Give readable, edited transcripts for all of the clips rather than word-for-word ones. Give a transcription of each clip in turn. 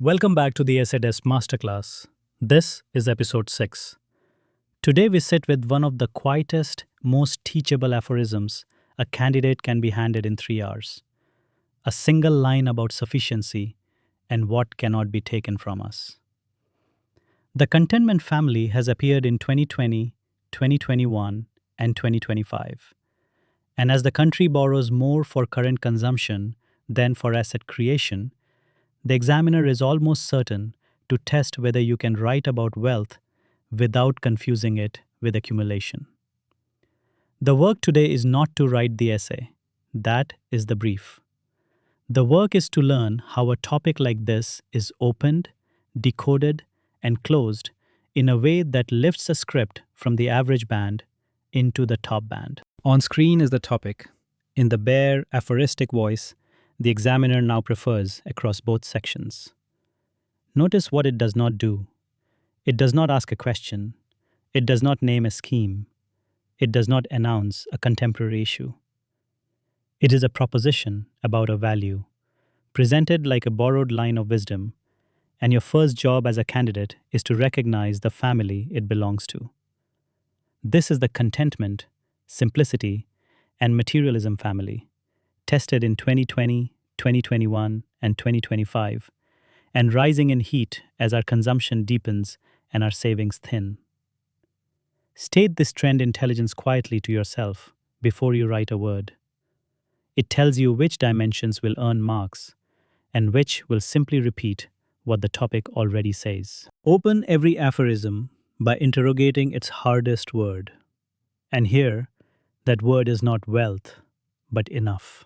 Welcome back to the Essay Masterclass. This is episode 6. Today we sit with one of the quietest, most teachable aphorisms a candidate can be handed in 3 hours. A single line about sufficiency and what cannot be taken from us. The contentment family has appeared in 2020, 2021, and 2025. And as the country borrows more for current consumption than for asset creation, the examiner is almost certain to test whether you can write about wealth without confusing it with accumulation. The work today is not to write the essay. That is the brief. The work is to learn how a topic like this is opened, decoded, and closed in a way that lifts a script from the average band into the top band. On screen is the topic. In the bare, aphoristic voice, the examiner now prefers across both sections. Notice what it does not do. It does not ask a question. It does not name a scheme. It does not announce a contemporary issue. It is a proposition about a value, presented like a borrowed line of wisdom, and your first job as a candidate is to recognize the family it belongs to. This is the contentment, simplicity, and materialism family, tested in 2020, 2021, and 2025, and rising in heat as our consumption deepens and our savings thin. State this trend intelligence quietly to yourself before you write a word. It tells you which dimensions will earn marks and which will simply repeat what the topic already says. Open every aphorism by interrogating its hardest word. And here, that word is not wealth, but enough.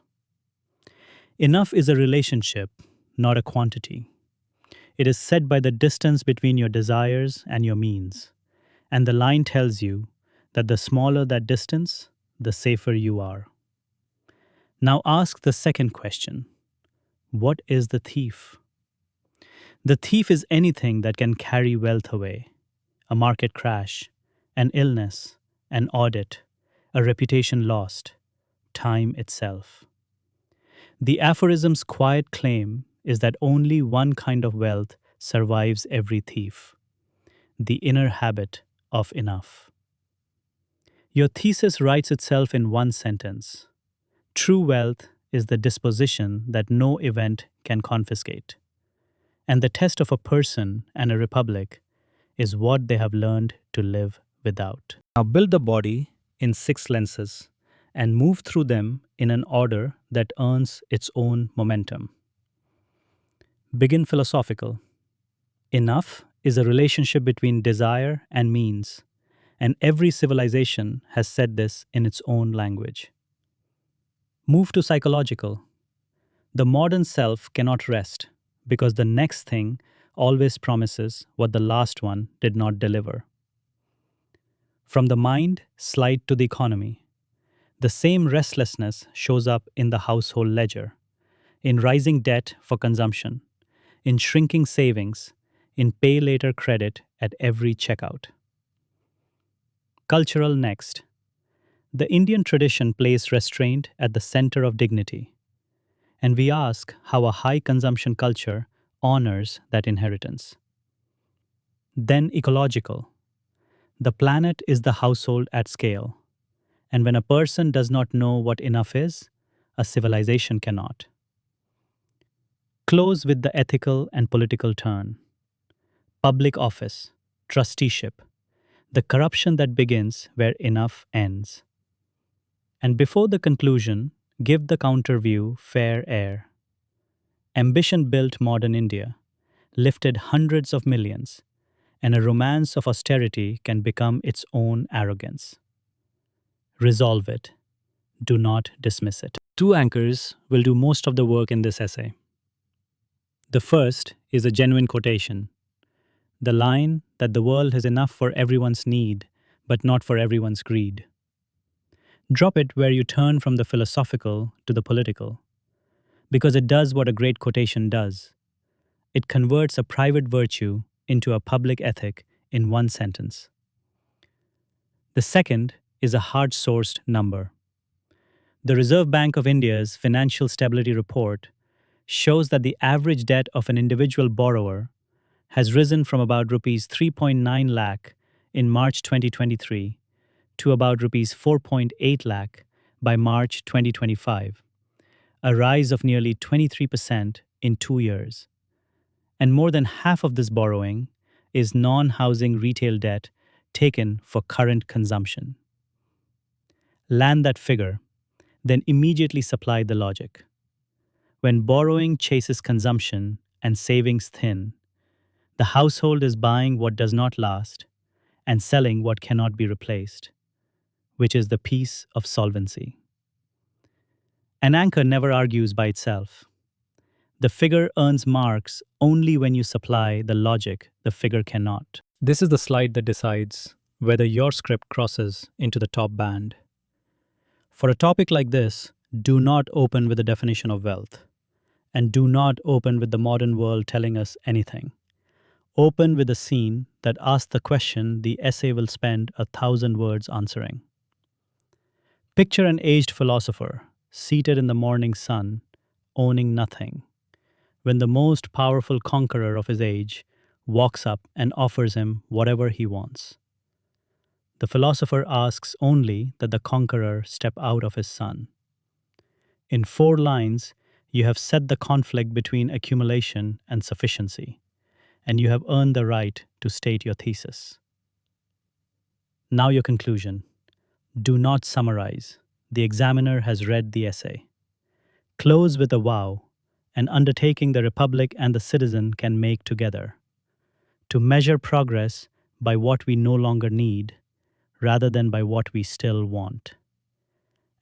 Enough is a relationship, not a quantity. It is set by the distance between your desires and your means, and the line tells you that the smaller that distance, the safer you are. Now ask the second question. What is the thief? The thief is anything that can carry wealth away. A market crash, an illness, an audit, a reputation lost, time itself. The aphorism's quiet claim is that only one kind of wealth survives every thief: the inner habit of enough. Your thesis writes itself in one sentence. True wealth is the disposition that no event can confiscate. And the test of a person and a republic is what they have learned to live without. Now build the body in 6 lenses and move through them in an order that earns its own momentum. Begin philosophical. Enough is a relationship between desire and means, and every civilization has said this in its own language. Move to psychological. The modern self cannot rest because the next thing always promises what the last one did not deliver. From the mind, slide to the economy. The same restlessness shows up in the household ledger, in rising debt for consumption, in shrinking savings, in pay later credit at every checkout. Cultural next. The Indian tradition placed restraint at the center of dignity, and we ask how a high consumption culture honors that inheritance. Then ecological. The planet is the household at scale. And when a person does not know what enough is, a civilization cannot. Close with the ethical and political turn. Public office, trusteeship, the corruption that begins where enough ends. And before the conclusion, give the counter view fair air. Ambition built modern India, lifted hundreds of millions, and a romance of austerity can become its own arrogance. Resolve it. Do not dismiss it. 2 anchors will do most of the work in this essay. The first is a genuine quotation. The line that the world has enough for everyone's need, but not for everyone's greed. Drop it where you turn from the philosophical to the political, because it does what a great quotation does. It converts a private virtue into a public ethic in one sentence. The second is a hard-sourced number. The Reserve Bank of India's Financial Stability Report shows that the average debt of an individual borrower has risen from about rupees 3.9 lakh in March 2023 to about rupees 4.8 lakh by March 2025, a rise of nearly 23% in 2 years. And more than half of this borrowing is non-housing retail debt taken for current consumption. Land that figure, then immediately supply the logic. When borrowing chases consumption and savings thin, the household is buying what does not last and selling what cannot be replaced, which is the piece of solvency. An anchor never argues by itself. The figure earns marks only when you supply the logic the figure cannot. This is the slide that decides whether your script crosses into the top band. For a topic like this, do not open with the definition of wealth, and do not open with the modern world telling us anything. Open with a scene that asks the question the essay will spend 1,000 words answering. Picture an aged philosopher seated in the morning sun, owning nothing, when the most powerful conqueror of his age walks up and offers him whatever he wants. The philosopher asks only that the conqueror step out of his sun. In 4 lines, you have set the conflict between accumulation and sufficiency, and you have earned the right to state your thesis. Now your conclusion. Do not summarize. The examiner has read the essay. Close with a wow, an undertaking the Republic and the citizen can make together. To measure progress by what we no longer need, rather than by what we still want.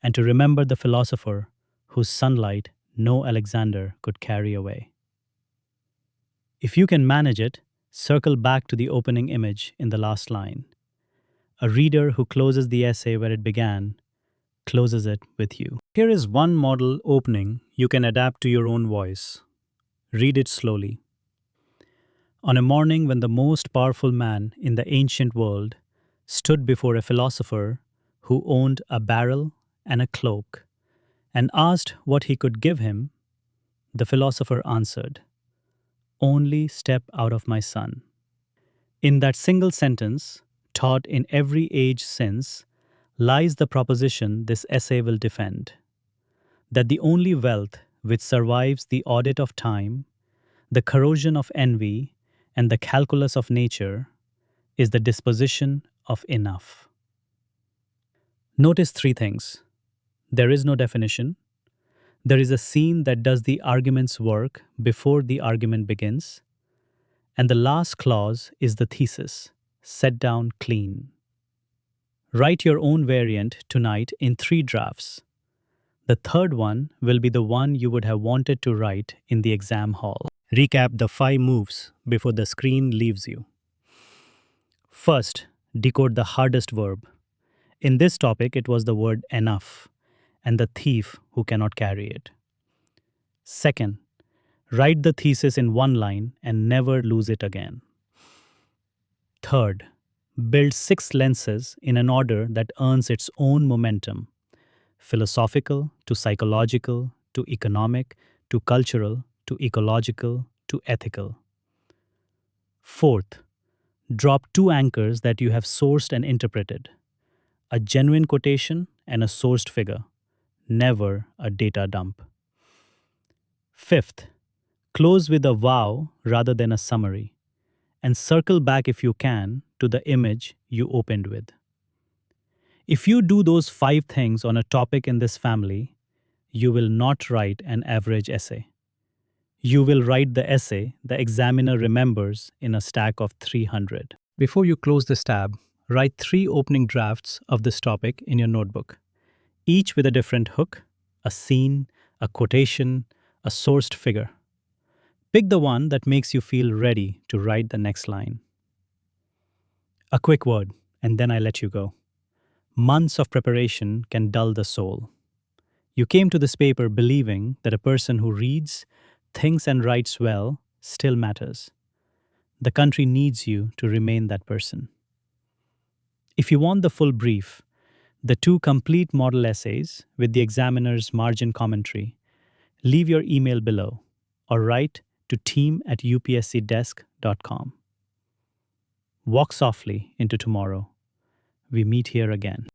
And to remember the philosopher whose sunlight no Alexander could carry away. If you can manage it, circle back to the opening image in the last line. A reader who closes the essay where it began, closes it with you. Here is one model opening you can adapt to your own voice. Read it slowly. On a morning when the most powerful man in the ancient world stood before a philosopher who owned a barrel and a cloak, and asked what he could give him, the philosopher answered, "Only step out of my sun." In that single sentence, taught in every age since, lies the proposition this essay will defend, that the only wealth which survives the audit of time, the corrosion of envy, and the calculus of nature is the disposition of enough. Notice 3 things. There is no definition. There is a scene that does the argument's work before the argument begins. And the last clause is the thesis, set down clean. Write your own variant tonight in 3 drafts. The third one will be the one you would have wanted to write in the exam hall. Recap the 5 moves before the screen leaves you. First, decode the hardest verb. In this topic, it was the word enough, and the thief who cannot carry it. Second, write the thesis in 1 line and never lose it again. Third, build 6 lenses in an order that earns its own momentum. Philosophical to psychological to economic to cultural to ecological to ethical. Fourth, drop 2 anchors that you have sourced and interpreted. A genuine quotation and a sourced figure, never a data dump. Fifth, close with a wow rather than a summary, and circle back if you can to the image you opened with. If you do those 5 things on a topic in this family, you will not write an average essay. You will write the essay the examiner remembers in a stack of 300. Before you close this tab, write 3 opening drafts of this topic in your notebook, each with a different hook, a scene, a quotation, a sourced figure. Pick the one that makes you feel ready to write the next line. A quick word, and then I let you go. Months of preparation can dull the soul. You came to this paper believing that a person who reads, thinks, and writes well still matters. The country needs you to remain that person. If you want the full brief, the 2 complete model essays with the examiner's margin commentary, leave your email below. or write to team@upscdesk.com. Walk softly into tomorrow. We meet here again.